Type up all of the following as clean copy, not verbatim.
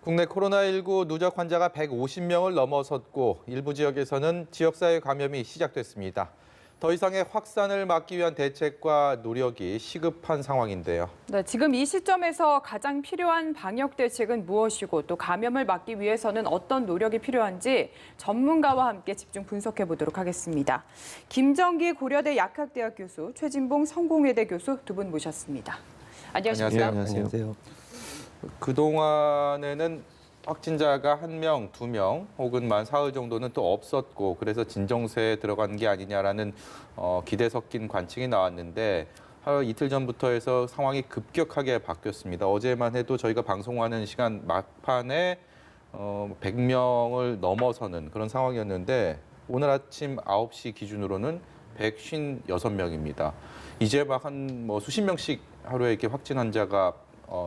국내 코로나19 누적 환자가 150명을 넘어섰고 일부 지역에서는 지역사회 감염이 시작됐습니다. 더 이상의 확산을 막기 위한 대책과 노력이 시급한 상황인데요. 네, 지금 이 시점에서 가장 필요한 방역 대책은 무엇이고 또 감염을 막기 위해서는 어떤 노력이 필요한지 전문가와 함께 집중 분석해 보도록 하겠습니다. 김정기 고려대 약학대학 교수, 최진봉 성공회대 교수 두 분 모셨습니다. 안녕하십니까? 안녕하세요. 그동안에는 확진자가 1명, 2명 혹은 만 사흘 정도는 또 없었고 그래서 진정세에 들어간 게 아니냐라는 기대 섞인 관측이 나왔는데 하루 이틀 전부터 해서 상황이 급격하게 바뀌었습니다. 어제만 해도 저희가 방송하는 시간 막판에 100명을 넘어서는 그런 상황이었는데 오늘 아침 9시 기준으로는 156명입니다. 이제 막 한 수십 명씩 하루에 이렇게 확진 환자가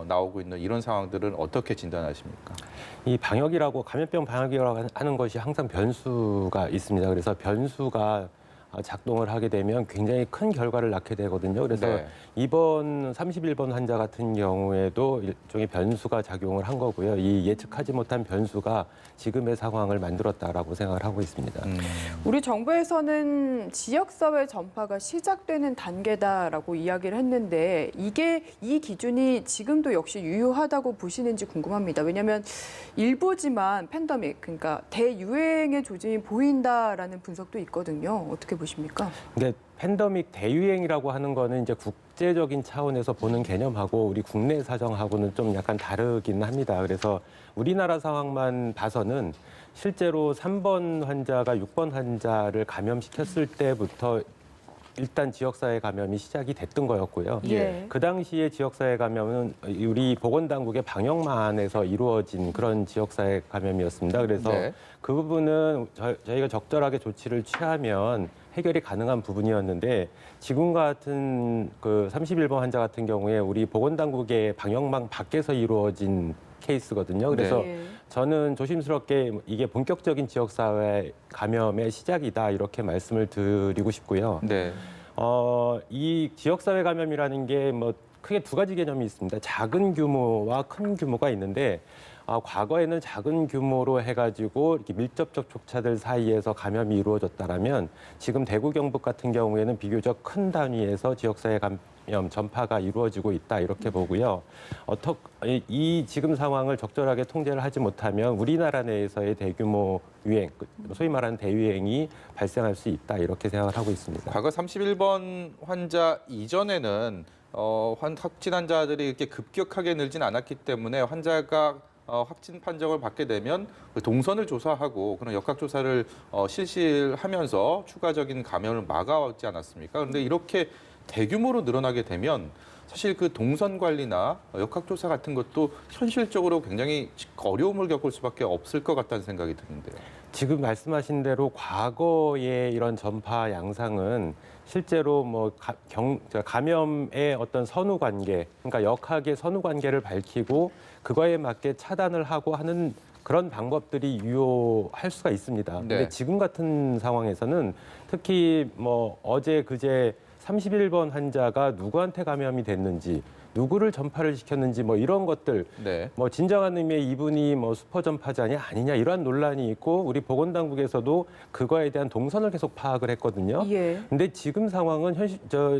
나오고 있는 이런 상황들은 어떻게 진단하십니까? 이 방역이라고 감염병 방역이라고 하는 것이 항상 변수가 있습니다. 그래서 변수가 작동을 하게 되면 굉장히 큰 결과를 낳게 되거든요. 그래서 네. 이번 31번 환자 같은 경우에도 일종의 변수가 작용을 한 거고요. 이 예측하지 못한 변수가 지금의 상황을 만들었다라고 생각을 하고 있습니다. 우리 정부에서는 지역사회 전파가 시작되는 단계다라고 이야기를 했는데 이 기준이 지금도 역시 유효하다고 보시는지 궁금합니다. 왜냐하면 일부지만 팬데믹, 그러니까 대유행의 조짐이 보인다라는 분석도 있거든요. 어떻게 보십니까? 그러니까 팬데믹 대유행이라고 하는 거는 이제 국제적인 차원에서 보는 개념하고 우리 국내 사정하고는 좀 약간 다르긴 합니다. 그래서 우리나라 상황만 봐서는 실제로 3번 환자가 6번 환자를 감염시켰을 때부터 일단 지역사회 감염이 시작이 됐던 거였고요. 예. 그 당시에 지역사회 감염은 우리 보건당국의 방역만에서 이루어진 그런 지역사회 감염이었습니다. 그래서 네. 그 부분은 저희가 적절하게 조치를 취하면 해결이 가능한 부분이었는데 지금 같은 그 31번 환자 같은 경우에 우리 보건당국의 방역망 밖에서 이루어진 케이스거든요. 그래서 네. 저는 조심스럽게 이게 본격적인 지역사회 감염의 시작이다 이렇게 말씀을 드리고 싶고요. 네. 이 지역사회 감염이라는 게 크게 두 가지 개념이 있습니다. 작은 규모와 큰 규모가 있는데 과거에는 작은 규모로 해가지고 이렇게 밀접 접촉자들 사이에서 감염이 이루어졌다라면 지금 대구 경북 같은 경우에는 비교적 큰 단위에서 지역사회 감염 전파가 이루어지고 있다 이렇게 보고요. 이 지금 상황을 적절하게 통제를 하지 못하면 우리나라 내에서의 대규모 유행, 소위 말하는 대유행이 발생할 수 있다 이렇게 생각을 하고 있습니다. 과거 31번 환자 이전에는 확진 환자들이 이렇게 급격하게 늘진 않았기 때문에 환자가 확진 판정을 받게 되면 그 동선을 조사하고 그런 역학조사를 실시하면서 추가적인 감염을 막아왔지 않았습니까? 그런데 이렇게 대규모로 늘어나게 되면 사실 그 동선 관리나 역학조사 같은 것도 현실적으로 굉장히 어려움을 겪을 수밖에 없을 것 같다는 생각이 드는데요. 지금 말씀하신 대로 과거의 이런 전파 양상은 실제로 감염의 어떤 선후 관계, 그러니까 역학의 선후 관계를 밝히고 그거에 맞게 차단을 하고 하는 그런 방법들이 유효할 수가 있습니다. 근데 네. 지금 같은 상황에서는 특히 어제 그제 31번 환자가 누구한테 감염이 됐는지, 누구를 전파를 시켰는지 이런 것들, 네. 진정한 의미의 이분이 슈퍼 전파자냐 아니냐 이러한 논란이 있고 우리 보건당국에서도 그거에 대한 동선을 계속 파악을 했거든요. 예. 근데 지금 상황은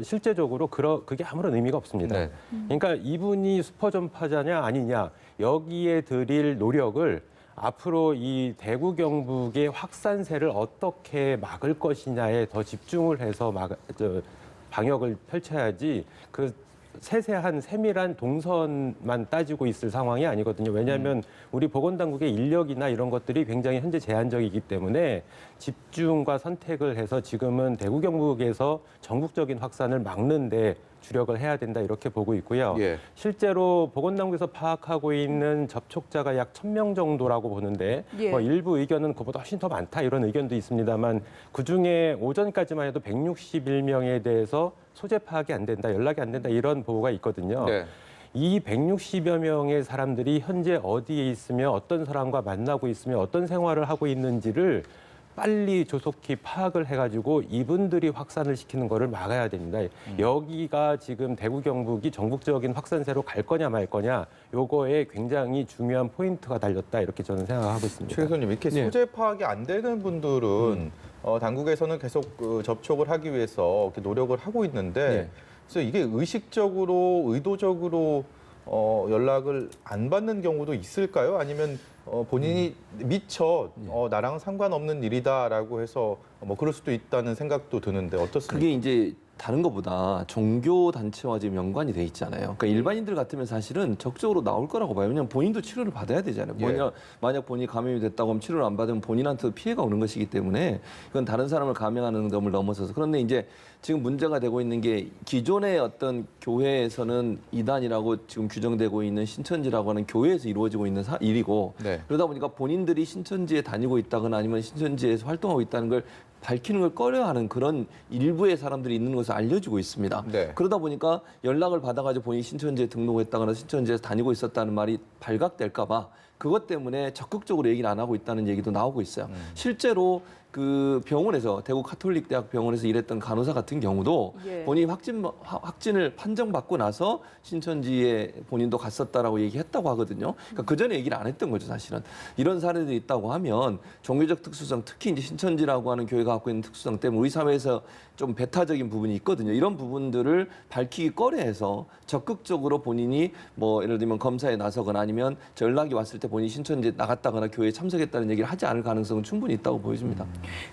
실제적으로 그게 아무런 의미가 없습니다. 네. 그러니까 이분이 슈퍼 전파자냐 아니냐 여기에 들일 노력을 앞으로 이 대구 경북의 확산세를 어떻게 막을 것이냐에 더 집중을 해서 방역을 펼쳐야지 그 세세한 세밀한 동선만 따지고 있을 상황이 아니거든요. 왜냐하면 우리 보건당국의 인력이나 이런 것들이 굉장히 현재 제한적이기 때문에 집중과 선택을 해서 지금은 대구 경북에서 전국적인 확산을 막는 데 주력을 해야 된다 이렇게 보고 있고요. 예. 실제로 보건당국에서 파악하고 있는 접촉자가 약 1,000명 정도라고 보는데 예. 일부 의견은 그보다 훨씬 더 많다 이런 의견도 있습니다만 그중에 오전까지만 해도 161명에 대해서 소재 파악이 안 된다, 연락이 안 된다 이런 보고가 있거든요. 네. 이 160여 명의 사람들이 현재 어디에 있으며 어떤 사람과 만나고 있으며 어떤 생활을 하고 있는지를 빨리 조속히 파악을 해가지고 이분들이 확산을 시키는 거를 막아야 됩니다. 여기가 지금 대구 경북이 전국적인 확산세로 갈 거냐 말 거냐 요거에 굉장히 중요한 포인트가 달렸다 이렇게 저는 생각하고 있습니다. 최 교수님, 이렇게 네. 소재 파악이 안 되는 분들은 당국에서는 계속 접촉을 하기 위해서 이렇게 노력을 하고 있는데 네. 그래서 이게 의식적으로 의도적으로 연락을 안 받는 경우도 있을까요? 아니면 본인이 미처 나랑 상관없는 일이다라고 해서 뭐 그럴 수도 있다는 생각도 드는데 어떻습니까? 그게 이제 다른 것보다 종교 단체와 지금 연관이 돼 있잖아요. 그러니까 일반인들 같으면 사실은 적극적으로 나올 거라고 봐요. 왜냐하면 본인도 치료를 받아야 되잖아요. 예. 만약 본인이 감염이 됐다고 하면 치료를 안 받으면 본인한테도 피해가 오는 것이기 때문에 이건 다른 사람을 감염하는 점을 넘어서서 그런데 이제 지금 문제가 되고 있는 게 기존의 어떤 교회에서는 이단이라고 지금 규정되고 있는 신천지라고 하는 교회에서 이루어지고 있는 일이고 네. 그러다 보니까 본인들이 신천지에 다니고 있다거나 아니면 신천지에서 활동하고 있다는 걸 밝히는 걸 꺼려하는 그런 일부의 사람들이 있는 것을 알려지고 있습니다. 네. 그러다 보니까 연락을 받아가지고 본인이 신천지에 등록했다거나 신천지에서 다니고 있었다는 말이 발각될까 봐 그것 때문에 적극적으로 얘기를 안 하고 있다는 얘기도 나오고 있어요. 실제로 그 병원에서 대구 카톨릭 대학 병원에서 일했던 간호사 같은 경우도 예. 본인이 확진을 판정받고 나서 신천지에 본인도 갔었다라고 얘기했다고 하거든요. 그러니까 그 전에 얘기를 안 했던 거죠, 사실은. 이런 사례들이 있다고 하면 종교적 특수성, 특히 이제 신천지라고 하는 교회가 갖고 있는 특수성 때문에 우리 사회에서 좀 배타적인 부분이 있거든요. 이런 부분들을 밝히기 꺼려해서 적극적으로 본인이 뭐 예를 들면 검사에 나서거나 아니면 연락이 왔을 때 본인이 신천지에 나갔다거나 교회에 참석했다는 얘기를 하지 않을 가능성은 충분히 있다고 보여집니다.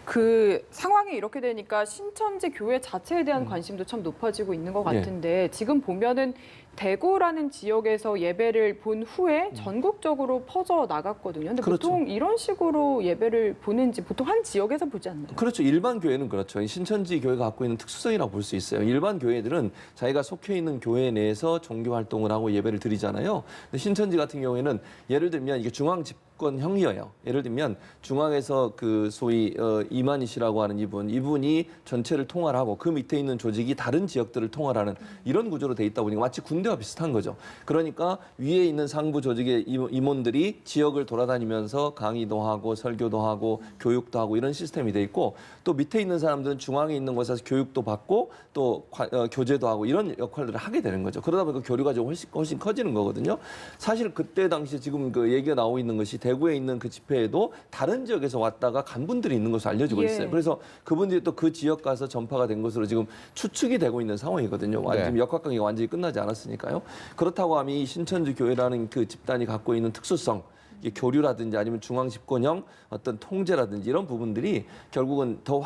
그 상황이 이렇게 되니까 신천지 교회 자체에 대한 관심도 참 높아지고 있는 것 네. 같은데 지금 보면은 대구라는 지역에서 예배를 본 후에 전국적으로 퍼져 나갔거든요. 근데 그렇죠. 보통 이런 식으로 예배를 보는지 보통 한 지역에서 보지 않나요? 그렇죠. 일반 교회는 그렇죠. 신천지 교회가 갖고 있는 특수성이라고 볼 수 있어요. 일반 교회들은 자기가 속해 있는 교회 내에서 종교 활동을 하고 예배를 드리잖아요. 근데 신천지 같은 경우에는 예를 들면 이게 중앙 집권형이에요. 예를 들면 중앙에서 그 소위 이만희 씨라고 하는 이분이 전체를 통할하고 그 밑에 있는 조직이 다른 지역들을 통할하는 이런 구조로 돼 있다 보니까 마치 군대와 비슷한 거죠. 그러니까 위에 있는 상부 조직의 임원들이 지역을 돌아다니면서 강의도 하고 설교도 하고 교육도 하고 이런 시스템이 돼 있고 또 밑에 있는 사람들은 중앙에 있는 곳에서 교육도 받고 또 교제도 하고 이런 역할들을 하게 되는 거죠. 그러다 보니까 교류가 좀 훨씬 커지는 거거든요. 사실 그때 당시 지금 그 얘기가 나오고 있는 것이 대구에 있는 그 집회에도 다른 지역에서 왔다가 간 분들이 있는 것으로 알려지고 예. 있어요. 그래서 그분들이 또 그 지역 가서 전파가 된 것으로 지금 추측이 되고 있는 상황이거든요. 지금 역학관계가 완전히 끝나지 않았으니까요. 그렇다고 하면 이 신천지 교회라는 그 집단이 갖고 있는 특수성, 이게 교류라든지 아니면 중앙 집권형 어떤 통제라든지 이런 부분들이 결국은 더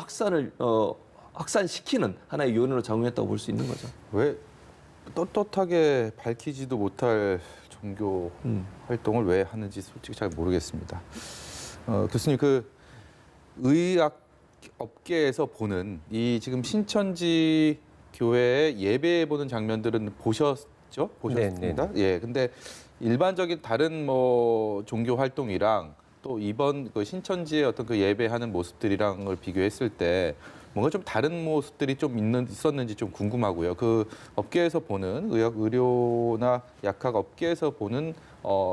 확산시키는 하나의 요인으로 작용했다고 볼 수 있는 거죠. 왜 떳떳하게 밝히지도 못할 종교 활동을 왜 하는지 솔직히 잘 모르겠습니다. 교수님, 그 의학 업계에서 보는 이 지금 신천지 교회의 예배 보는 장면들은 보셨죠? 보셨습니다. 예, 근데 일반적인 다른 뭐 종교 활동이랑 또 이번 그 신천지의 어떤 그 예배하는 모습들이랑을 비교했을 때 뭔가 좀 다른 모습들이 좀 있었는지 좀 궁금하고요. 그 업계에서 보는 의료나 약학 업계에서 보는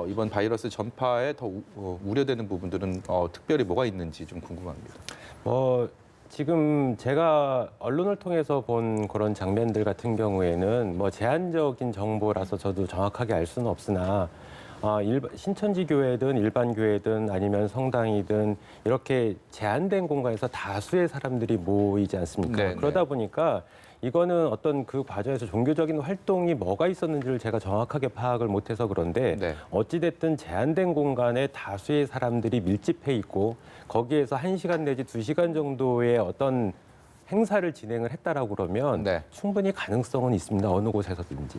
이번 바이러스 전파에 더 우려되는 부분들은 특별히 뭐가 있는지 좀 궁금합니다. 지금 제가 언론을 통해서 본 그런 장면들 같은 경우에는 뭐 제한적인 정보라서 저도 정확하게 알 수는 없으나 신천지 교회든 일반 교회든 아니면 성당이든 이렇게 제한된 공간에서 다수의 사람들이 모이지 않습니까? 네네. 그러다 보니까 이거는 어떤 그 과정에서 종교적인 활동이 뭐가 있었는지를 제가 정확하게 파악을 못해서 그런데 네. 어찌됐든 제한된 공간에 다수의 사람들이 밀집해 있고 거기에서 1시간 내지 2시간 정도의 어떤 행사를 진행을 했다라고 그러면 네. 충분히 가능성은 있습니다. 어느 곳에서든지.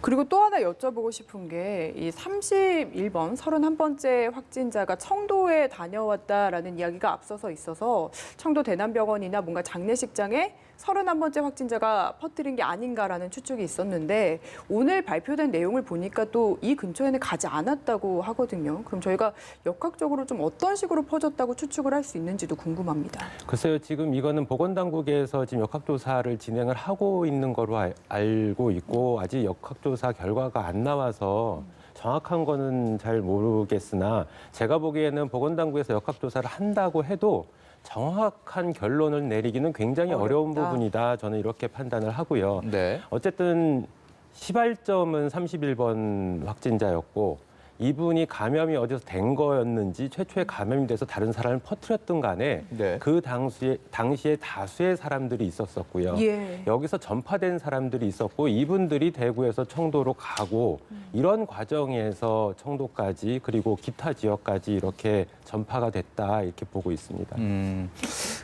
그리고 또 하나 여쭤보고 싶은 게 이 31번, 31번째 확진자가 청도에 다녀왔다라는 이야기가 앞서서 있어서 청도 대남병원이나 뭔가 장례식장에 31번째 확진자가 퍼뜨린 게 아닌가라는 추측이 있었는데 오늘 발표된 내용을 보니까 또 이 근처에는 가지 않았다고 하거든요. 그럼 저희가 역학적으로 좀 어떤 식으로 퍼졌다고 추측을 할 수 있는지도 궁금합니다. 글쎄요, 지금 이거는 보건당국에서 지금 역학조사를 진행을 하고 있는 거로 알고 있고 아직 역학조사 결과가 안 나와서 정확한 거는 잘 모르겠으나 제가 보기에는 보건당국에서 역학조사를 한다고 해도 정확한 결론을 내리기는 굉장히 어려운 어렵다. 부분이다. 저는 이렇게 판단을 하고요. 네. 어쨌든 시발점은 31번 확진자였고 이분이 감염이 어디서 된 거였는지 최초에 감염이 돼서 다른 사람을 퍼뜨렸든 간에 네. 그 당시에 다수의 사람들이 있었었고요. 예. 여기서 전파된 사람들이 있었고 이분들이 대구에서 청도로 가고 이런 과정에서 청도까지 그리고 기타 지역까지 이렇게 전파가 됐다 이렇게 보고 있습니다.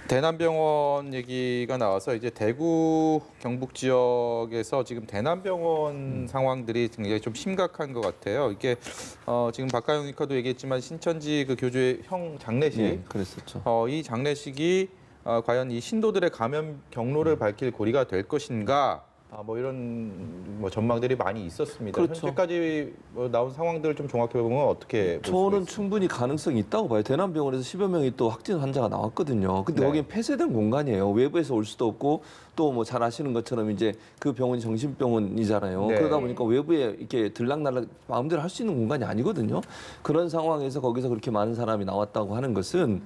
대남병원 얘기가 나와서 이제 대구 경북 지역에서 지금 대남병원 상황들이 굉장히 좀 심각한 것 같아요. 이게 지금 박가영 의과도 얘기했지만 신천지 그 교주의 형 장례식, 예, 그랬었죠. 이 장례식이 과연 이 신도들의 감염 경로를 밝힐 고리가 될 것인가? 뭐 이런 전망들이 많이 있었습니다. 그렇죠. 현재까지 나온 상황들을 좀 종합해 보면 어떻게 볼 수가 저는 있습니까? 충분히 가능성이 있다고 봐요. 대남병원에서 10여 명이 또 확진 환자가 나왔거든요. 근데 네. 거기는 폐쇄된 공간이에요. 외부에서 올 수도 없고 또 뭐 잘 아시는 것처럼 이제 그 병원이 정신병원이잖아요. 네. 그러다 보니까 외부에 이렇게 들락날락 마음대로 할 수 있는 공간이 아니거든요. 그런 상황에서 거기서 그렇게 많은 사람이 나왔다고 하는 것은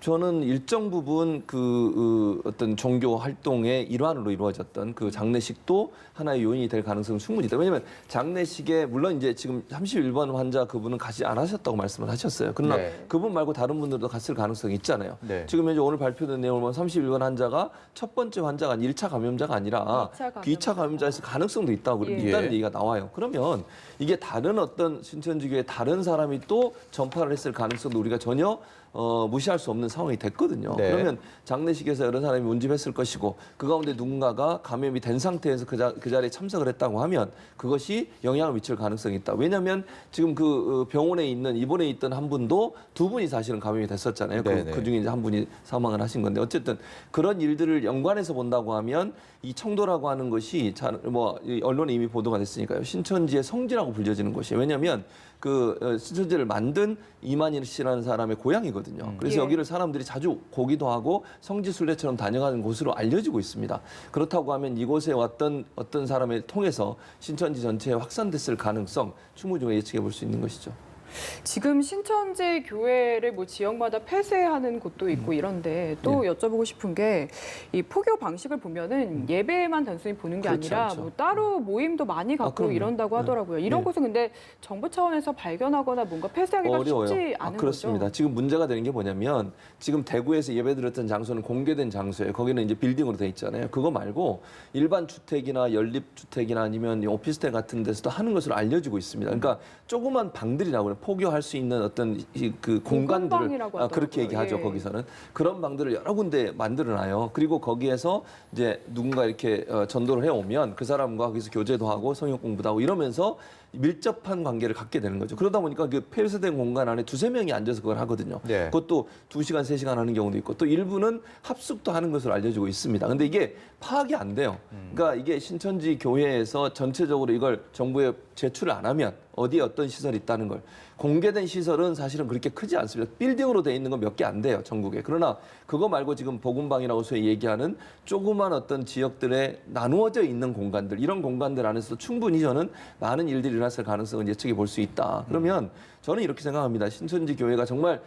저는 일정 부분 그 어떤 종교 활동의 일환으로 이루어졌던 그 장례식도 하나의 요인이 될 가능성은 충분히 있다. 왜냐하면 장례식에 물론 이제 지금 31번 환자 그분은 가지 않으셨다고 말씀을 하셨어요. 그러나 네. 그분 말고 다른 분들도 갔을 가능성이 있잖아요. 네. 지금 현재 오늘 발표된 내용을 보면 31번 환자가 첫 번째 환자가 1차 감염자가 아니라 2차 감염자였을 가능성도 있다고 예. 있다는 얘기가 나와요. 그러면 이게 다른 어떤 신천지교의 다른 사람이 또 전파를 했을 가능성도 우리가 전혀 무시할 수 없는 상황이 됐거든요. 네. 그러면 장례식에서 여러 사람이 운집했을 것이고 그 가운데 누군가가 감염이 된 상태에서 그 자리에 참석을 했다고 하면 그것이 영향을 미칠 가능성이 있다. 왜냐하면 지금 그 병원에 있는 입원해 있던 한 분도 두 분이 사실은 감염이 됐었잖아요. 네네. 그 중에 이제 한 분이 사망을 하신 건데 어쨌든 그런 일들을 연관해서 본다고 하면 이 청도라고 하는 것이 이 언론에 이미 보도가 됐으니까요. 신천지의 성지라고 불려지는 것이에요. 왜냐하면 그 신천지를 만든 이만희 씨라는 사람의 고향이거든요. 그래서 예. 여기를 사람들이 자주 보기도 하고 성지 순례처럼 다녀가는 곳으로 알려지고 있습니다. 그렇다고 하면 이곳에 왔던 어떤 사람을 통해서 신천지 전체에 확산됐을 가능성 충분히 좀 예측해 볼 수 있는 것이죠. 지금 신천지 교회를 뭐 지역마다 폐쇄하는 곳도 있고 이런데 또 여쭤보고 싶은 게 이 포교 방식을 보면은 예배만 단순히 보는 게 그렇지 아니라 않죠. 뭐 따로 모임도 많이 갖고 그럼요. 이런다고 네. 하더라고요. 이런 네. 곳은 근데 정부 차원에서 발견하거나 뭔가 폐쇄하기가 어려워요. 쉽지 않은 그렇습니다. 거죠. 지금 문제가 되는 게 뭐냐면 지금 대구에서 예배드렸던 장소는 공개된 장소예요. 거기는 이제 빌딩으로 돼 있잖아요. 그거 말고 일반 주택이나 연립주택이나 아니면 오피스텔 같은 데서도 하는 것으로 알려지고 있습니다. 그러니까 조그만 방들이라고 그래요. 포교할 수 있는 어떤 그 공간들을 공간방이라고 하더라고요. 그렇게 얘기하죠. 예. 거기서는 그런 방들을 여러 군데 만들어놔요. 그리고 거기에서 이제 누군가 이렇게 전도를 해오면 그 사람과 거기서 교제도 하고 성역 공부도 하고 이러면서 밀접한 관계를 갖게 되는 거죠. 그러다 보니까 그 폐쇄된 공간 안에 두세 명이 앉아서 그걸 하거든요. 네. 그것도 2시간, 3시간 하는 경우도 있고 또 일부는 합숙도 하는 것으로 알려지고 있습니다. 근데 이게 파악이 안 돼요. 그러니까 이게 신천지 교회에서 전체적으로 이걸 정부에 제출을 안 하면 어디에 어떤 시설이 있다는 걸 공개된 시설은 사실은 그렇게 크지 않습니다. 빌딩으로 돼 있는 건 몇 개 안 돼요, 전국에. 그러나 그거 말고 지금 복음방이라고 소위 얘기하는 조그만 어떤 지역들에 나누어져 있는 공간들, 이런 공간들 안에서도 충분히 저는 많은 일들이 일어났을 가능성은 예측해 볼 수 있다. 그러면 저는 이렇게 생각합니다. 신천지 교회가 정말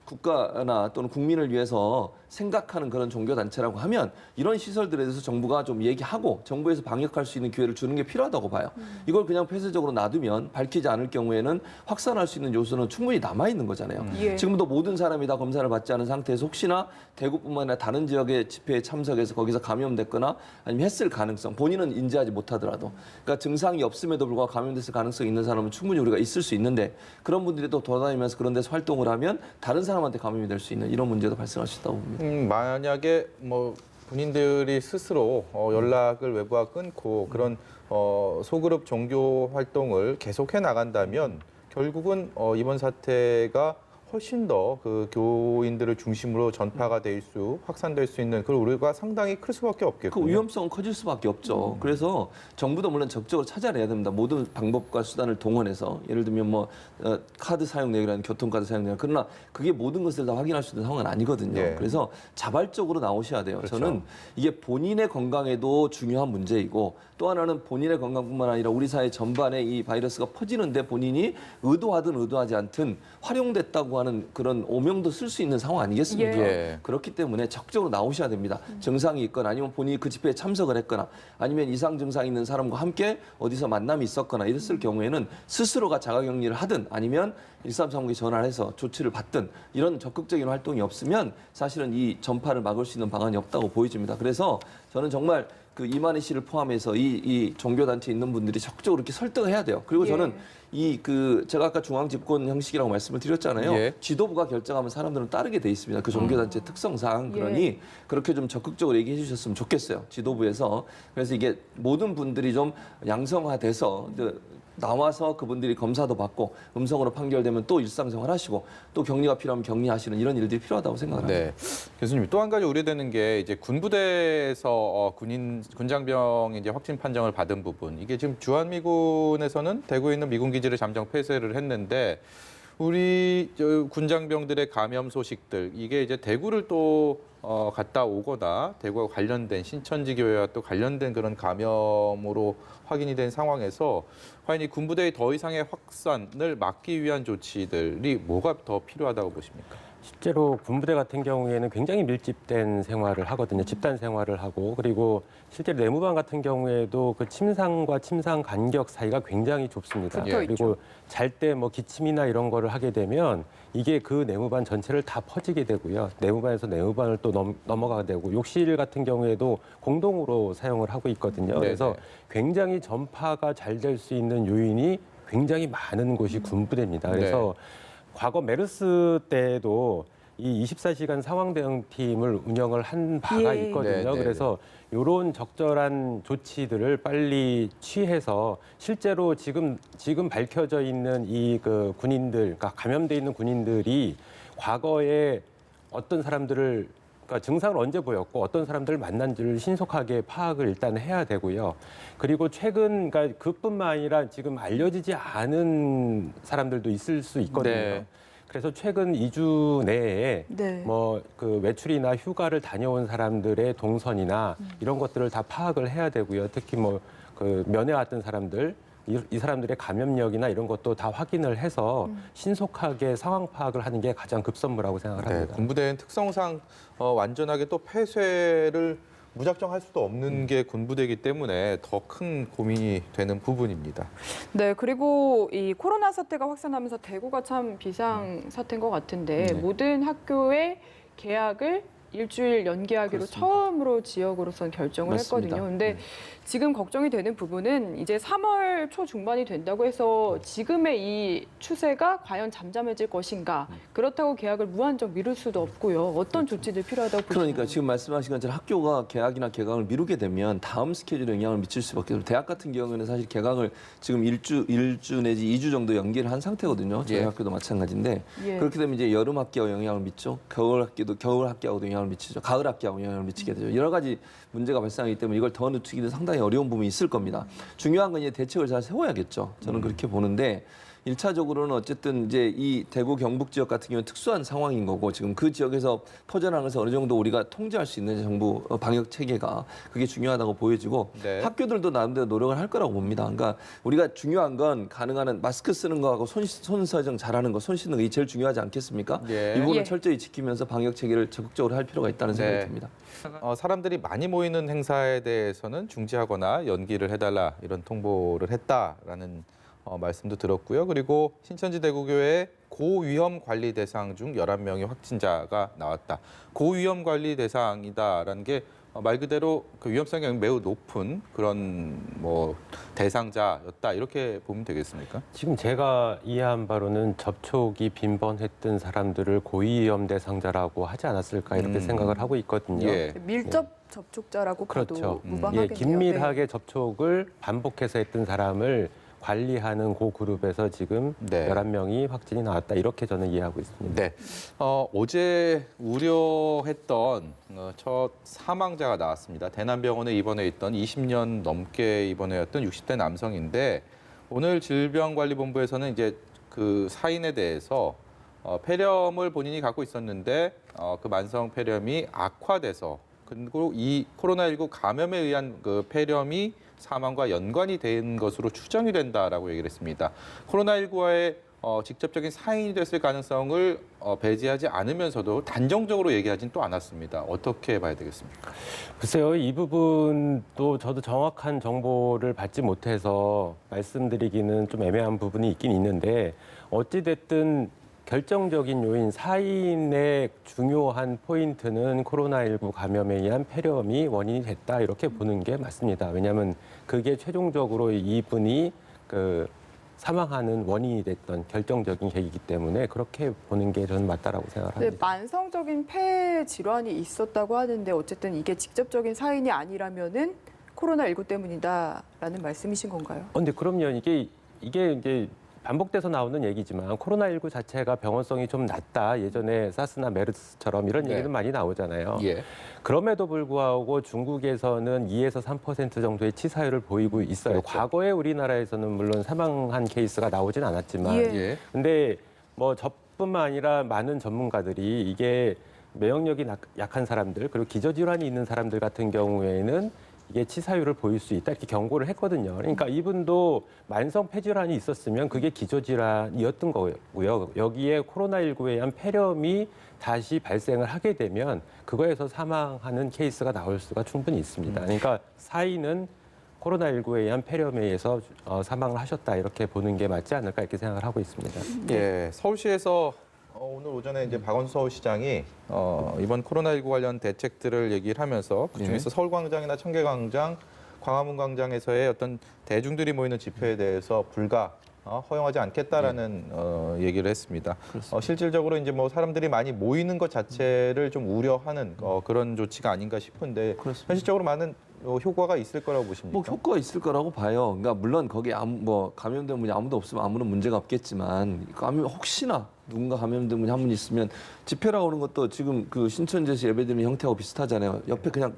국가나 또는 국민을 위해서 생각하는 그런 종교단체라고 하면 이런 시설들에 대해서 정부가 좀 얘기하고 정부에서 방역할 수 있는 기회를 주는 게 필요하다고 봐요. 이걸 그냥 폐쇄적으로 놔두면 밝히지 않을 경우에는 확산할 수 있는 요소는 충분히 남아있는 거잖아요. 예. 지금도 모든 사람이 다 검사를 받지 않은 상태에서 혹시나 대구뿐만 아니라 다른 지역의 집회에 참석해서 거기서 감염됐거나 아니면 했을 가능성, 본인은 인지하지 못하더라도 그러니까 증상이 없음에도 불구하고 감염됐을 가능성이 있는 사람은 충분히 우리가 있을 수 있는데 그런 분들이 또 돌아다니면서 그런 데서 활동을 하면 다른 사람한테 감염이 될 수 있는 이런 문제도 발생할 수 있다고 봅니다. 만약에 뭐 본인들이 스스로 연락을 외부와 끊고 그런 소그룹 종교 활동을 계속해 나간다면 결국은 이번 사태가 훨씬 더 그 교인들을 중심으로 전파가 확산될 수 있는 그런 우려가 상당히 클 수밖에 없겠군요. 그 위험성은 커질 수밖에 없죠. 그래서 정부도 물론 적극적으로 찾아내야 됩니다. 모든 방법과 수단을 동원해서 예를 들면 뭐 카드 사용 내역이라는 교통카드 사용 내역 그러나 그게 모든 것을 다 확인할 수 있는 상황은 아니거든요. 예. 그래서 자발적으로 나오셔야 돼요. 그렇죠. 저는 이게 본인의 건강에도 중요한 문제이고 또 하나는 본인의 건강뿐만 아니라 우리 사회 전반에 이 바이러스가 퍼지는데 본인이 의도하든 의도하지 않든 활용됐다고 하는 그런 오명도 쓸 수 있는 상황 아니겠습니까? 예. 그렇기 때문에 적극적으로 나오셔야 됩니다. 증상이 있거나 아니면 본인이 그 집회에 참석을 했거나 아니면 이상 증상이 있는 사람과 함께 어디서 만남이 있었거나 이랬을 경우에는 스스로가 자가격리를 하든 아니면 1339에 전화를 해서 조치를 받든 이런 적극적인 활동이 없으면 사실은 이 전파를 막을 수 있는 방안이 없다고 보여집니다. 그래서 저는 정말 그 이만희 씨를 포함해서 이 종교단체에 있는 분들이 적극적으로 이렇게 설득을 해야 돼요. 그리고 저는 제가 아까 중앙 집권 형식이라고 말씀을 드렸잖아요. 예. 지도부가 결정하면 사람들은 따르게 돼 있습니다. 그 종교단체 특성상. 그러니 그렇게 좀 적극적으로 얘기해 주셨으면 좋겠어요. 지도부에서. 그래서 이게 모든 분들이 좀 양성화돼서 나와서 그분들이 검사도 받고 음성으로 판결되면 또 일상생활 하시고 또 격리가 필요하면 격리하시는 이런 일들이 필요하다고 생각을 합니다. 네. 교수님 또 한 가지 우려되는 게 이제 군부대에서 군장병 이제 확진 판정을 받은 부분. 이게 지금 주한미군에서는 대구에 있는 미군 기지를 잠정 폐쇄를 했는데 우리 군장병들의 감염 소식들 이게 이제 대구를 또 갔다 오거나 대구와 관련된 신천지 교회와 또 관련된 그런 감염으로 확인이 된 상황에서 과연 이 군부대의 더 이상의 확산을 막기 위한 조치들이 뭐가 더 필요하다고 보십니까? 실제로 군부대 같은 경우에는 굉장히 밀집된 생활을 하거든요. 집단 생활을 하고 그리고 실제로 내무반 같은 경우에도 그 침상과 침상 간격 사이가 굉장히 좁습니다. 붙어 있죠. 그리고 잘 때 뭐 기침이나 이런 거를 하게 되면 이게 그 내무반 전체를 다 퍼지게 되고요. 내무반에서 내무반을 또 넘어가게 되고 욕실 같은 경우에도 공동으로 사용을 하고 있거든요. 그래서 굉장히 전파가 잘 될 수 있는 요인이 굉장히 많은 곳이 군부대입니다. 그래서 과거 메르스 때도 이 24시간 상황 대응팀을 운영을 한 바가 있거든요. 그래서 이런 적절한 조치들을 빨리 취해서 실제로 지금 밝혀져 있는 이 그 군인들, 그러니까 감염돼 있는 군인들이 과거에 어떤 사람들을 그러니까 증상을 언제 보였고 어떤 사람들을 만난지를 신속하게 파악을 일단 해야 되고요. 그리고 최근 그러니까 그뿐만 아니라 지금 알려지지 않은 사람들도 있을 수 있거든요. 네. 그래서 최근 2주 내에 뭐 그 외출이나 휴가를 다녀온 사람들의 동선이나 이런 것들을 다 파악을 해야 되고요. 특히 뭐 그 면회 왔던 사람들 이 사람들의 감염력이나 이런 것도 다 확인을 해서 신속하게 상황 파악을 하는 게 가장 급선무라고 생각을 합니다. 군부대는 특성상 완전하게 또 폐쇄를 무작정 할 수도 없는 게 군부대이기 때문에 더 큰 고민이 되는 부분입니다. 네, 그리고 이 코로나 사태가 확산하면서 대구가 참 비상 사태인 것 같은데 모든 학교의 개학을 일주일 연기하기로 그렇습니다. 처음으로 지역으로선 결정을 맞습니다. 했거든요. 근데 지금 걱정이 되는 부분은 이제 3월 초중반이 된다고 해서 지금의 이 추세가 과연 잠잠해질 것인가. 그렇다고 개학을 무한정 미룰 수도 없고요. 어떤 조치들 필요하다고 보시나요? 그러니까 지금 말씀하신 것처럼 학교가 개학이나 개강을 미루게 되면 다음 스케줄에 영향을 미칠 수밖에 없어요. 대학 같은 경우에는 사실 개강을 지금 일주 내지 2주 정도 연기를 한 상태거든요. 저희 학교도 마찬가지인데 그렇게 되면 이제 여름 학기와 영향을 미쳐 겨울 학기하고도 영향을 미치죠. 가을 학기하고 영향을 미치게 되죠. 여러 가지 문제가 발생하기 때문에 이걸 더 늦추기는 상당히 어려운 부분이 있을 겁니다. 중요한 건 이제 대책을 잘 세워야겠죠. 저는 그렇게 보는데 1차적으로는 어쨌든 이제 이 대구 경북 지역 같은 경우는 특수한 상황인 거고 지금 그 지역에서 퍼져나가는 것을 어느 정도 우리가 통제할 수 있는 정부 방역 체계가 그게 중요하다고 보여지고 학교들도 나름대로 노력을 할 거라고 봅니다. 그러니까 우리가 중요한 건 가능한 한 마스크 쓰는 거하고 손서정 잘하는 거, 손 씻는 거 이게 제일 중요하지 않겠습니까? 이 부분을 철저히 지키면서 방역 체계를 적극적으로 할 필요가 있다는 생각이 듭니다. 사람들이 많이 모이는 행사에 대해서는 중지하거나 연기를 해달라 이런 통보를 했다라는 말씀도 들었고요. 그리고 신천지 대구교회 고위험 관리 대상 중 11명의 확진자가 나왔다. 고위험 관리 대상이다라는 게 말 그대로 그 위험성이 매우 높은 그런 뭐 대상자였다 이렇게 보면 되겠습니까? 지금 제가 이해한 바로는 접촉이 빈번했던 사람들을 고위험 대상자라고 하지 않았을까 이렇게 생각을 하고 있거든요. 밀접 접촉자라고 봐도 그렇죠. 무방하겠네요. 긴밀하게 접촉을 반복해서 했던 사람을 관리하는 그 그룹에서 지금 네. 11명이 확진이 나왔다. 이렇게 저는 이해하고 있습니다. 네. 어제 우려했던 첫 사망자가 나왔습니다. 대남병원에 입원해 있던 20년 넘게 입원해왔던 60대 남성인데 오늘 질병관리본부에서는 이제 그 사인에 대해서 폐렴을 본인이 갖고 있었는데 그 만성 폐렴이 악화돼서 그리고 이 코로나19 감염에 의한 그 폐렴이 사망과 연관이 된 것으로 추정이 된다라고 얘기를 했습니다. 코로나19와의 직접적인 사인이 됐을 가능성을 배제하지 않으면서도 단정적으로 얘기하진 또 않았습니다. 어떻게 봐야 되겠습니까? 글쎄요, 이 부분도 저도 정확한 정보를 받지 못해서 말씀드리기는 좀 애매한 부분이 있긴 있는데 어찌됐든 결정적인 요인, 사인의 중요한 포인트는 코로나19 감염에 의한 폐렴이 원인이 됐다 이렇게 보는 게 맞습니다. 왜냐하면 그게 최종적으로 이분이 사망하는 원인이 됐던 결정적인 계기이기 때문에 그렇게 보는 게 저는 맞다라고 네, 생각합니다. 만성적인 폐 질환이 있었다고 하는데 어쨌든 이게 직접적인 사인이 아니라면은 코로나19 때문이다라는 말씀이신 건가요? 근데 그럼요. 이게 이제 반복돼서 나오는 얘기지만 코로나19 자체가 병원성이 좀 낮다. 예전에 사스나 메르스처럼 이런 네. 얘기는 많이 나오잖아요. 예. 그럼에도 불구하고 중국에서는 2에서 3% 정도의 치사율을 보이고 있어요. 그렇죠. 과거에 우리나라에서는 물론 사망한 케이스가 나오진 않았지만 예. 예. 근데 뭐 저뿐만 아니라 많은 전문가들이 이게免疫力이 약한 사람들 그리고 기저질환이 있는 사람들 같은 경우에는 이게 치사율을 보일 수 있다 이렇게 경고를 했거든요. 그러니까 이분도 만성 폐질환이 있었으면 그게 기저질환이었던 거고요. 여기에 코로나19에 의한 폐렴이 다시 발생을 하게 되면 그거에서 사망하는 케이스가 나올 수가 충분히 있습니다. 그러니까 사인은 코로나19에 의한 폐렴에 의해서 사망을 하셨다 이렇게 보는 게 맞지 않을까 이렇게 생각을 하고 있습니다. 예, 서울시에서 오늘 오전에 이제 박원순 서울시장이 이번 코로나19 관련 대책들을 얘기를 하면서 그중에서 서울광장이나 청계광장, 광화문 광장에서의 어떤 대중들이 모이는 집회에 대해서 허용하지 않겠다라는 얘기를 했습니다. 실질적으로 이제 뭐 사람들이 많이 모이는 것 자체를 좀 우려하는 그런 조치가 아닌가 싶은데 그렇습니다. 현실적으로 많은 효과가 있을 거라고 보십니까? 뭐 효과가 있을 거라고 봐요. 그러니까 물론 거기에 감염된 분이 아무도 없으면 아무런 문제가 없겠지만 혹시나 누군가 감염된 분이 한 분 있으면 집회라고 하는 것도 지금 그 신천지에서 예배드리는 형태하고 비슷하잖아요. 옆에 그냥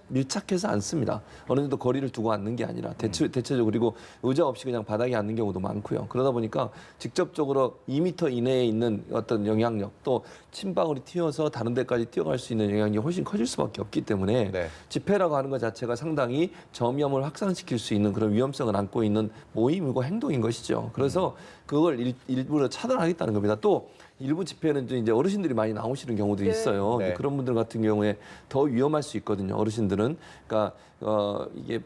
밀착해서 앉습니다. 어느 정도 거리를 두고 앉는 게 아니라 대체적으로 그리고 의자 없이 그냥 바닥에 앉는 경우도 많고요. 그러다 보니까 직접적으로 2m 이내에 있는 어떤 영향력 또 침방울이 튀어서 다른 데까지 뛰어갈 수 있는 영향력이 훨씬 커질 수밖에 없기 때문에 네. 집회라고 하는 것 자체가 상당히 전염을 확산시킬 수 있는 그런 위험성을 안고 있는 모임이고 행동인 것이죠. 그래서 그걸 일부러 차단하겠다는 겁니다. 또 일부 집회는 이제 어르신들이 많이 나오시는 경우도 있어요. 네. 그런 분들 같은 경우에 더 위험할 수 있거든요. 어르신들은 그러니까 이게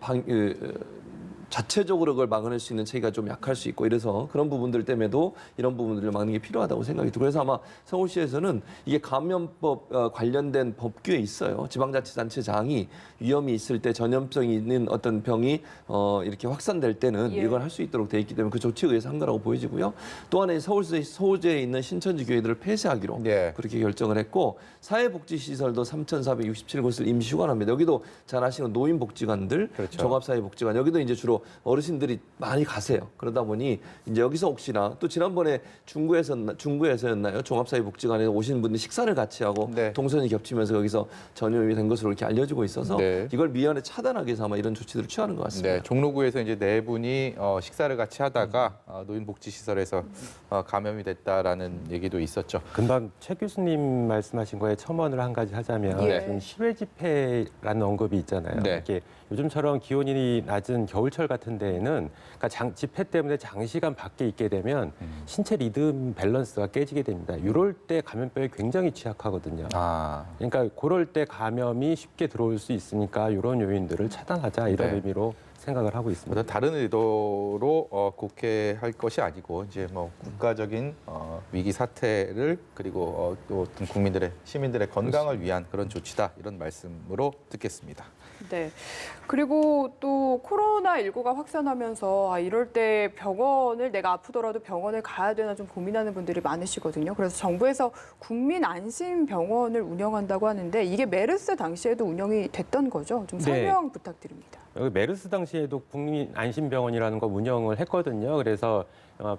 자체적으로 그걸 막아낼 수 있는 체계가 좀 약할 수 있고 이래서 그런 부분들 때문에도 이런 부분들을 막는 게 필요하다고 생각이 들고 그래서 아마 서울시에서는 이게 감염법 관련된 법규에 있어요. 지방자치단체장이 위험이 있을 때 전염성이 있는 어떤 병이 이렇게 확산될 때는 예. 이걸 할 수 있도록 돼 있기 때문에 그 조치에 의해서 한 거라고 보여지고요. 또 하나 소재에 있는 신천지 교회들을 폐쇄하기로 네. 그렇게 결정을 했고 사회복지시설도 3,467곳을 임시 휴관합니다. 여기도 잘 아시는 노인복지관들, 그렇죠. 종합사회복지관 여기도 이제 주로 어르신들이 많이 가세요. 그러다 보니 이제 여기서 혹시나 또 지난번에 중구에서였나요? 종합사회복지관에 오신 분들 식사를 같이 하고 네. 동선이 겹치면서 여기서 전염이 된 것으로 이렇게 알려지고 있어서 네. 이걸 미연에 차단하기 위해서 아마 이런 조치들을 취하는 것 같습니다. 네, 종로구에서 이제 네 분이 식사를 같이 하다가 노인복지시설에서 감염이 됐다라는 얘기도 있었죠. 금방 최 교수님 말씀하신 거에 첨언을 한 가지 하자면 예. 지금 실외 집회라는 언급이 있잖아요. 네. 이게 요즘처럼 기온이 낮은 겨울철 같은 데에는 그러니까 집회 때문에 장시간 밖에 있게 되면 신체 리듬 밸런스가 깨지게 됩니다. 이럴 때 감염병에 굉장히 취약하거든요. 그러니까 그럴 때 감염이 쉽게 들어올 수 있으니까 이런 요인들을 차단하자 이런 네. 의미로 생각을 하고 있습니다. 어떤 다른 의도로 국회할 것이 아니고 이제 뭐 국가적인 위기 사태를 그리고 또 어떤 시민들의 건강을 위한 그런 조치다 이런 말씀으로 듣겠습니다. 네. 그리고 또 코로나19가 확산하면서 이럴 때 병원을 내가 아프더라도 병원을 가야 되나 좀 고민하는 분들이 많으시거든요. 그래서 정부에서 국민안심병원을 운영한다고 하는데 이게 메르스 당시에도 운영이 됐던 거죠? 좀 설명 부탁드립니다. 여기 메르스 당시 당시에도 국민안심병원이라는 거 운영을 했거든요. 그래서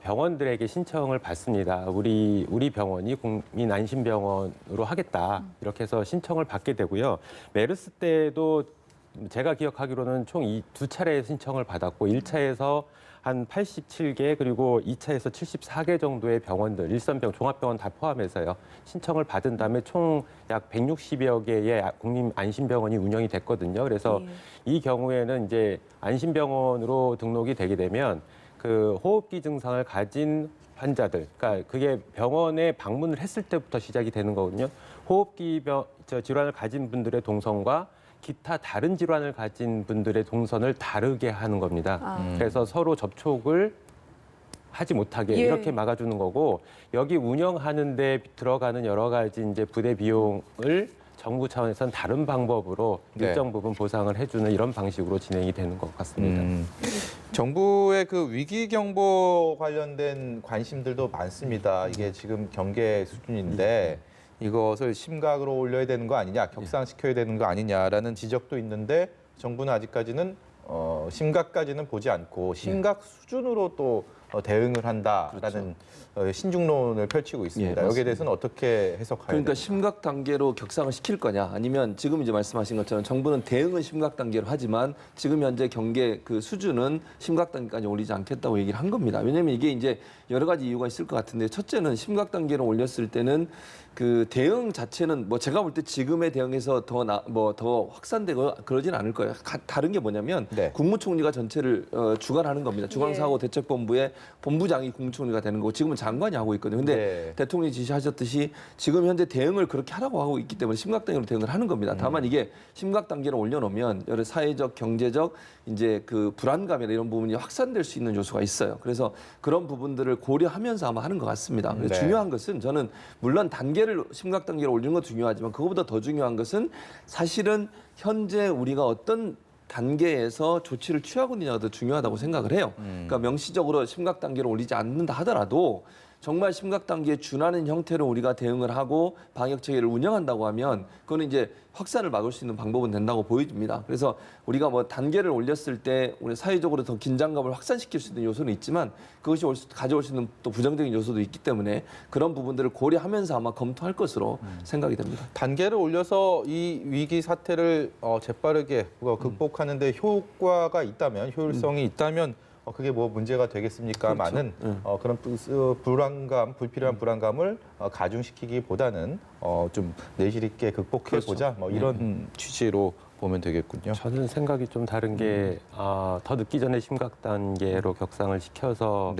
병원들에게 신청을 받습니다. 우리 병원이 국민안심병원으로 하겠다. 이렇게 해서 신청을 받게 되고요. 메르스 때도 제가 기억하기로는 총 두 차례 신청을 받았고 1차에서 한 87개 그리고 2차에서 74개 정도의 병원들, 일선병, 종합병원 다 포함해서요. 신청을 받은 다음에 총 약 160여 개의 국민안심병원이 운영이 됐거든요. 그래서 이 경우에는 이제 안심병원으로 등록이 되게 되면 그 호흡기 증상을 가진 환자들, 그러니까 그게 병원에 방문을 했을 때부터 시작이 되는 거거든요. 호흡기 질환을 가진 분들의 동선과 기타 다른 질환을 가진 분들의 동선을 다르게 하는 겁니다. 그래서 서로 접촉을 하지 못하게 이렇게 막아주는 거고, 여기 운영하는 데 들어가는 여러 가지 이제 부대 비용을 정부 차원에서는 다른 방법으로 일정 부분 보상을 해주는 이런 방식으로 진행이 되는 것 같습니다. 정부의 그 위기 경보 관련된 관심들도 많습니다. 이게 지금 경계 수준인데 이것을 심각으로 올려야 되는 거 아니냐, 격상시켜야 되는 거 아니냐라는 지적도 있는데 정부는 아직까지는 심각까지는 보지 않고 심각 수준으로 또 대응을 한다라는 신중론을 펼치고 있습니다. 여기에 대해서는 어떻게 해석해야 그러니까 됩니까? 심각 단계로 격상을 시킬 거냐, 아니면 지금 이제 말씀하신 것처럼 정부는 대응은 심각 단계로 하지만 지금 현재 경계 그 수준은 심각 단계까지 올리지 않겠다고 얘기를 한 겁니다. 왜냐하면 이게 이제 여러 가지 이유가 있을 것 같은데, 첫째는 심각 단계로 올렸을 때는 그 대응 자체는 뭐 제가 볼 때 지금의 대응에서 더 확산되고 그러진 않을 거예요. 다른 게 뭐냐면 국무총리가 전체를 주관하는 겁니다. 중앙사고대책본부의 본부장이 국무총리가 되는 거고, 지금은 장관이 하고 있거든요. 근데 대통령이 지시하셨듯이 지금 현재 대응을 그렇게 하라고 하고 있기 때문에 심각 단계로 대응을 하는 겁니다. 다만 이게 심각 단계로 올려놓으면 여러 사회적, 경제적 이제 그 불안감이나 이런 부분이 확산될 수 있는 요소가 있어요. 그래서 그런 부분들을 고려하면서 아마 하는 것 같습니다. 그래서 중요한 것은, 저는 물론 단계를 심각 단계로 올리는 것도 중요하지만 그것보다 더 중요한 것은 사실은 현재 우리가 어떤 단계에서 조치를 취하고 있느냐가 더 중요하다고 생각을 해요. 그러니까 명시적으로 심각 단계로 올리지 않는다 하더라도 정말 심각 단계에 준하는 형태로 우리가 대응을 하고 방역 체계를 운영한다고 하면 그거는 이제 확산을 막을 수 있는 방법은 된다고 보여집니다. 그래서 우리가 뭐 단계를 올렸을 때 우리 사회적으로 더 긴장감을 확산시킬 수 있는 요소는 있지만 그것이 가져올 수 있는 또 부정적인 요소도 있기 때문에 그런 부분들을 고려하면서 아마 검토할 것으로 생각이 됩니다. 단계를 올려서 이 위기 사태를 재빠르게 극복하는 데 효과가 있다면, 효율성이 있다면 그게 뭐 문제가 되겠습니까만은 그런 불안감, 불필요한 불안감을 가중시키기보다는 좀 내실 있게 극복해 보자, 뭐 이런 취지로 보면 되겠군요. 저는 생각이 좀 다른 게 더 늦기 전에 심각 단계로 격상을 시켜서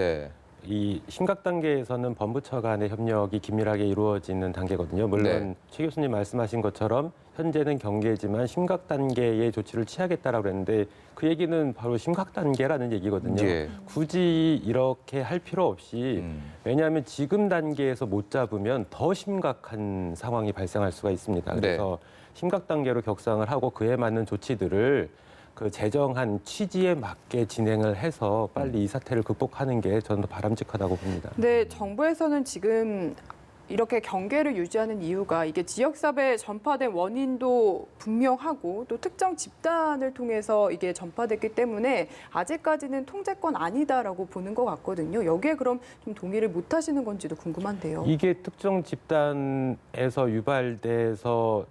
이 심각 단계에서는 본부처 간의 협력이 긴밀하게 이루어지는 단계거든요. 물론 최 교수님 말씀하신 것처럼 현재는 경계지만 심각 단계의 조치를 취하겠다라고 그랬는데 그 얘기는 바로 심각 단계라는 얘기거든요. 굳이 이렇게 할 필요 없이, 왜냐하면 지금 단계에서 못 잡으면 더 심각한 상황이 발생할 수가 있습니다. 그래서 심각 단계로 격상을 하고 그에 맞는 조치들을 그 제정한 취지에 맞게 진행을 해서 빨리 이 사태를 극복하는 게 저는 더 바람직하다고 봅니다. 네, 정부에서는 지금 이렇게 경계를 유지하는 이유가 이게 지역사회에 전파된 원인도 분명하고 또 특정 집단을 통해서 이게 전파됐기 때문에 아직까지는 통제권 아니다라고 보는 것 같거든요. 여기에 그럼 좀 동의를 못 하시는 건지도 궁금한데요. 이게 특정 집단에서 유발돼서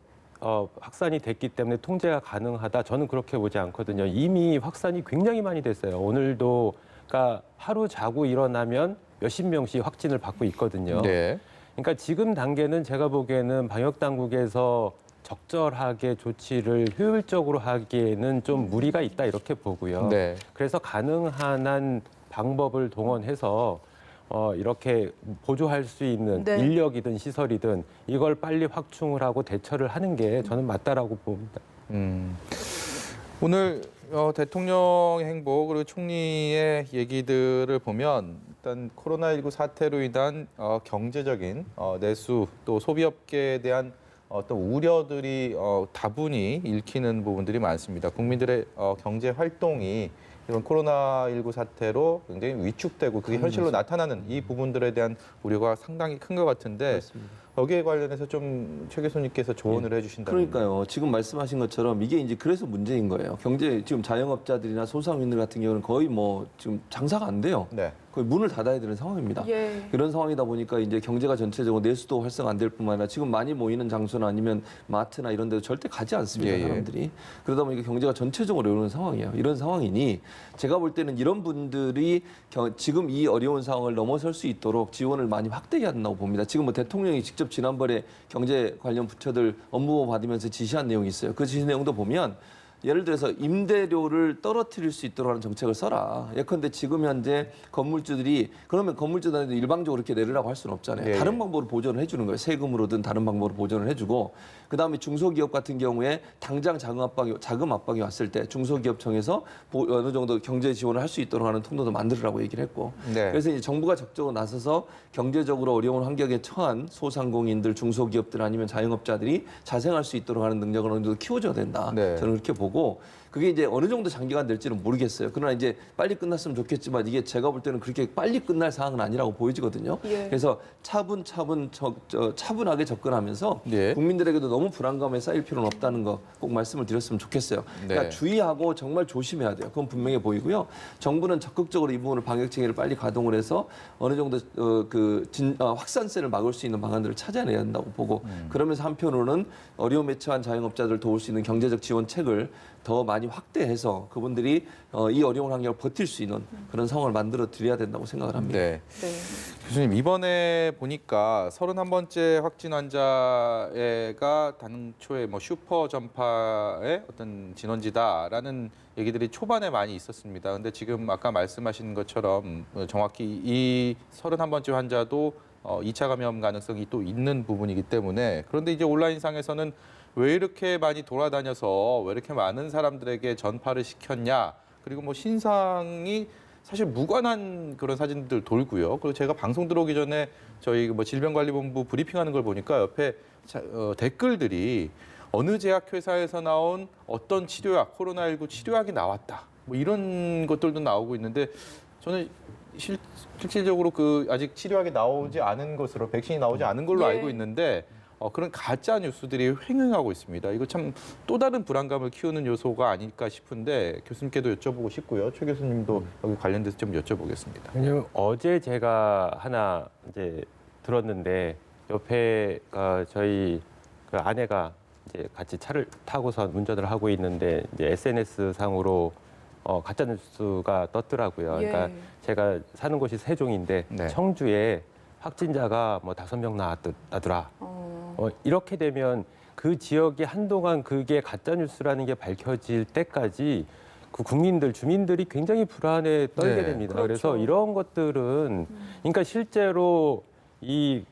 확산이 됐기 때문에 통제가 가능하다, 저는 그렇게 보지 않거든요. 이미 확산이 굉장히 많이 됐어요. 오늘도 그러니까 하루 자고 일어나면 몇십 명씩 확진을 받고 있거든요. 그러니까 지금 단계는 제가 보기에는 방역 당국에서 적절하게 조치를 효율적으로 하기에는 좀 무리가 있다 이렇게 보고요. 그래서 가능한 한 방법을 동원해서 이렇게 보조할 수 있는 인력이든 시설이든 이걸 빨리 확충을 하고 대처를 하는 게 저는 맞다라고 봅니다. 오늘 대통령의 행보 그리고 총리의 얘기들을 보면 일단 코로나19 사태로 인한 경제적인 내수 또 소비업계에 대한 어떤 우려들이 다분히 읽히는 부분들이 많습니다. 국민들의 경제 활동이 이런 코로나19 사태로 굉장히 위축되고 그게 현실로 나타나는 이 부분들에 대한 우려가 상당히 큰 것 같은데 그렇습니다. 여기에 관련해서 좀 최 교수님께서 조언을 해주신다면. 그러니까요. 지금 말씀하신 것처럼 이게 이제 그래서 문제인 거예요. 경제 지금 자영업자들이나 소상인들 같은 경우는 거의 뭐 지금 장사가 안 돼요. 네. 거의 문을 닫아야 되는 상황입니다. 예. 이런 상황이다 보니까 이제 경제가 전체적으로 내수도 활성 안 될 뿐만 아니라 지금 많이 모이는 장소나 아니면 마트나 이런 데도 절대 가지 않습니다. 예, 예. 사람들이. 그러다 보니까 경제가 전체적으로 어려운 상황이에요. 이런 상황이니 제가 볼 때는 이런 분들이 지금 이 어려운 상황을 넘어설 수 있도록 지원을 많이 확대해야 한다고 봅니다. 지금 뭐 대통령이 직접 지난번에 경제 관련 부처들 업무 받으면서 지시한 내용이 있어요. 그 지시 내용도 보면 예를 들어서 임대료를 떨어뜨릴 수 있도록 하는 정책을 써라. 예컨대 지금 현재 건물주들이 그러면 건물주들한테 일방적으로 이렇게 내리라고 할 수는 없잖아요. 예. 다른 방법으로 보전을 해주는 거예요. 세금으로든 다른 방법으로 보전을 해주고 그다음에 중소기업 같은 경우에 당장 자금 압박이 왔을 때 중소기업청에서 어느 정도 경제 지원을 할 수 있도록 하는 통로도 만들으라고 얘기를 했고 네. 그래서 이제 정부가 적극적으로 나서서 경제적으로 어려운 환경에 처한 소상공인들, 중소기업들 아니면 자영업자들이 자생할 수 있도록 하는 능력을 어느 정도 키워줘야 된다. 네. 저는 그렇게 보고 그게 이제 어느 정도 장기간 될지는 모르겠어요. 그러나 이제 빨리 끝났으면 좋겠지만 이게 제가 볼 때는 그렇게 빨리 끝날 사항은 아니라고 보여지거든요. 예. 그래서 차분하게 접근하면서 예. 국민들에게도 너무 불안감에 쌓일 필요는 없다는 거 꼭 말씀을 드렸으면 좋겠어요. 그러니까 네. 주의하고 정말 조심해야 돼요. 그건 분명해 보이고요. 정부는 적극적으로 이 부분을 방역 체계를 빨리 가동을 해서 어느 정도 확산세를 막을 수 있는 방안들을 찾아내야 한다고 보고 그러면서 한편으로는 어려움에 처한 자영업자들을 도울 수 있는 경제적 지원책을 더 많이 확대해서 그분들이 이 어려운 환경을 버틸 수 있는 그런 상황을 만들어 드려야 된다고 생각을 합니다. 네. 네. 교수님 이번에 보니까 31번째 확진 환자가 당초에 뭐 슈퍼 전파의 어떤 진원지다라는 얘기들이 초반에 많이 있었습니다. 근데 지금 아까 말씀하신 것처럼 정확히 이 31번째 환자도 2차 감염 가능성이 또 있는 부분이기 때문에 그런데 이제 온라인상에서는 왜 이렇게 많이 돌아다녀서 왜 이렇게 많은 사람들에게 전파를 시켰냐 그리고 뭐 신상이 사실 무관한 그런 사진들 돌고요. 그리고 제가 방송 들어오기 전에 저희 뭐 질병관리본부 브리핑하는 걸 보니까 옆에 댓글들이 어느 제약회사에서 나온 어떤 치료약, 코로나19 치료약이 나왔다. 뭐 이런 것들도 나오고 있는데 저는 실질적으로 그 아직 치료약이 나오지 않은 것으로 백신이 나오지 않은 걸로 예. 알고 있는데 그런 가짜 뉴스들이 횡행하고 있습니다. 이거 참 또 다른 불안감을 키우는 요소가 아닐까 싶은데 교수님께도 여쭤보고 싶고요. 최 교수님도 여기 관련돼서 좀 여쭤보겠습니다. 왜냐면 어제 제가 하나 이제 들었는데 옆에가 저희 그 아내가 이제 같이 차를 타고서 운전을 하고 있는데 이제 SNS 상으로 가짜 뉴스가 떴더라고요. 예. 그러니까 제가 사는 곳이 세종인데 네. 청주에 확진자가 뭐 5명 나왔더라. 이렇게 되면 그 지역이 한동안 그게 가짜 뉴스라는 게 밝혀질 때까지 그 주민들이 굉장히 불안에 떨게 네, 됩니다. 그렇죠. 그래서 이런 것들은 그러니까 실제로 이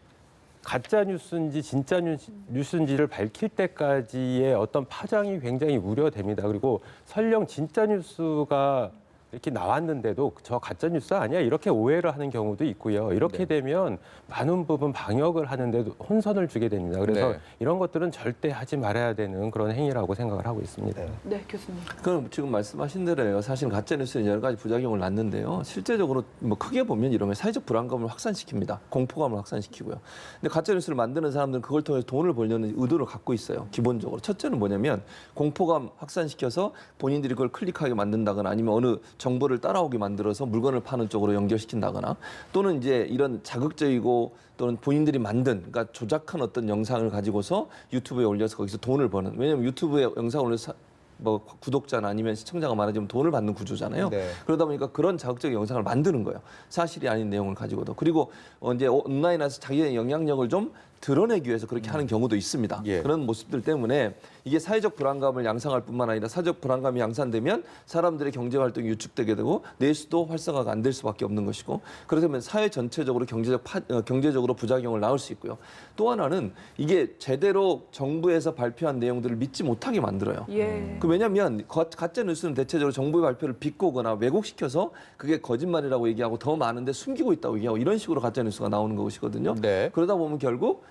가짜 뉴스인지 진짜 뉴스인지를 밝힐 때까지의 어떤 파장이 굉장히 우려됩니다. 그리고 설령 진짜 뉴스가 이렇게 나왔는데도 저 가짜 뉴스 아니야 이렇게 오해를 하는 경우도 있고요. 이렇게 네. 되면 많은 부분 방역을 하는데도 혼선을 주게 됩니다. 그래서 네. 이런 것들은 절대 하지 말아야 되는 그런 행위라고 생각을 하고 있습니다. 네. 네, 교수님. 그럼 지금 말씀하신 대로요. 사실 가짜 뉴스는 여러 가지 부작용을 낳는데요. 실제적으로 뭐 크게 보면 이런 게 사회적 불안감을 확산시킵니다. 공포감을 확산시키고요. 근데 가짜 뉴스를 만드는 사람들은 그걸 통해서 돈을 벌려는 의도를 갖고 있어요. 기본적으로 첫째는 뭐냐면 공포감 확산시켜서 본인들이 그걸 클릭하게 만든다거나 아니면 어느 정보를 따라오게 만들어서 물건을 파는 쪽으로 연결시킨다거나 또는 이제 이런 자극적이고 또는 본인들이 만든 그러니까 조작한 어떤 영상을 가지고서 유튜브에 올려서 거기서 돈을 버는 왜냐하면 유튜브에 영상을 올려서 뭐 구독자나 아니면 시청자가 많아지면 돈을 받는 구조잖아요. 네. 그러다 보니까 그런 자극적인 영상을 만드는 거예요. 사실이 아닌 내용을 가지고도. 그리고 이제 온라인에서 자기의 영향력을 좀 드러내기 위해서 그렇게 하는 경우도 있습니다. 예. 그런 모습들 때문에 이게 사회적 불안감을 양상할 뿐만 아니라 사회적 불안감이 양산되면 사람들의 경제 활동이 위축되게 되고 내수도 활성화가 안 될 수밖에 없는 것이고 그러면 사회 전체적으로 경제적으로 부작용을 낳을 수 있고요. 또 하나는 이게 제대로 정부에서 발표한 내용들을 믿지 못하게 만들어요. 예. 왜냐하면 가짜 뉴스는 대체적으로 정부의 발표를 비꼬거나 왜곡시켜서 그게 거짓말이라고 얘기하고 더 많은데 숨기고 있다고 얘기하고 이런 식으로 가짜 뉴스가 나오는 것이거든요. 네. 그러다 보면 결국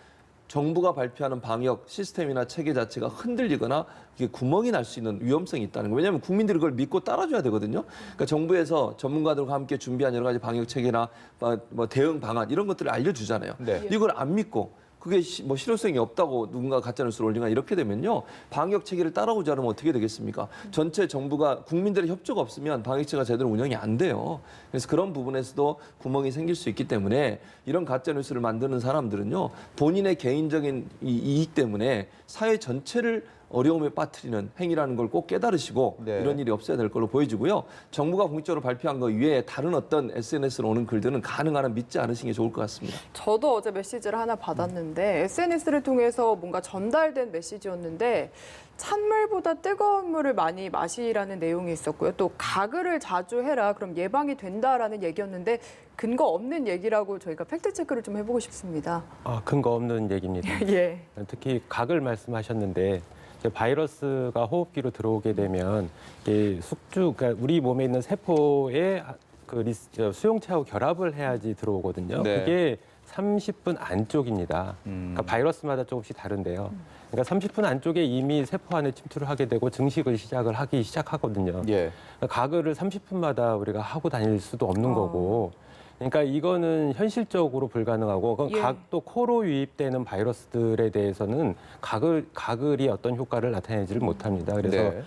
정부가 발표하는 방역 시스템이나 체계 자체가 흔들리거나 이게 구멍이 날 수 있는 위험성이 있다는 거예요. 왜냐하면 국민들이 그걸 믿고 따라줘야 되거든요. 그러니까 정부에서 전문가들과 함께 준비한 여러 가지 방역 체계나 뭐 대응 방안 이런 것들을 알려주잖아요. 네. 이걸 안 믿고 그게 뭐 실효성이 없다고 누군가 가짜뉴스를 올리거나 이렇게 되면요. 방역 체계를 따라오지 않으면 어떻게 되겠습니까? 전체 정부가 국민들의 협조가 없으면 방역 체계가 제대로 운영이 안 돼요. 그래서 그런 부분에서도 구멍이 생길 수 있기 때문에 이런 가짜뉴스를 만드는 사람들은요. 본인의 개인적인 이익 때문에 사회 전체를 어려움에 빠뜨리는 행위라는 걸 꼭 깨달으시고 네. 이런 일이 없어야 될 걸로 보여지고요. 정부가 공식적으로 발표한 거 이외에 다른 어떤 SNS로 오는 글들은 가능한 한 믿지 않으시는 게 좋을 것 같습니다. 저도 어제 메시지를 하나 받았는데 SNS를 통해서 뭔가 전달된 메시지였는데 찬물보다 뜨거운 물을 많이 마시라는 내용이 있었고요. 또 가글을 자주 해라. 그럼 예방이 된다라는 얘기였는데 근거 없는 얘기라고 저희가 팩트체크를 좀 해보고 싶습니다. 근거 없는 얘기입니다. 예. 특히 각을 말씀하셨는데 이제 바이러스가 호흡기로 들어오게 되면 이게 숙주, 그러니까 우리 몸에 있는 세포에 수용체하고 결합을 해야지 들어오거든요. 네. 그게 30분 안쪽입니다. 그러니까 바이러스마다 조금씩 다른데요. 그러니까 30분 안쪽에 이미 세포 안에 침투를 하게 되고 증식을 하기 시작하거든요. 예. 그러니까 가글을 30분마다 우리가 하고 다닐 수도 없는 거고. 그러니까 이거는 현실적으로 불가능하고 그건 예. 각도 코로 유입되는 바이러스들에 대해서는 가글이 어떤 효과를 나타내지를 못합니다. 그래서 네.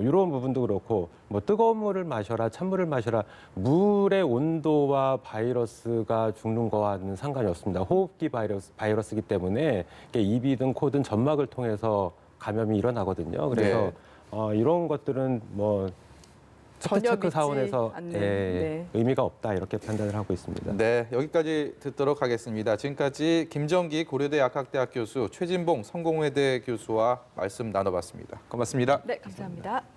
이런 부분도 그렇고 뭐 뜨거운 물을 마셔라, 찬물을 마셔라. 물의 온도와 바이러스가 죽는 거와는 상관이 없습니다. 호흡기 바이러스이기 때문에 이게 입이든 코든 점막을 통해서 감염이 일어나거든요. 그래서 네. 이런 것들은 뭐 전혀 체크 믿지 사원에서 않는, 예, 네. 의미가 없다 이렇게 판단을 하고 있습니다. 네, 여기까지 듣도록 하겠습니다. 지금까지 김정기 고려대 약학대학 교수, 최진봉 성공회대 교수와 말씀 나눠봤습니다. 고맙습니다. 네, 감사합니다.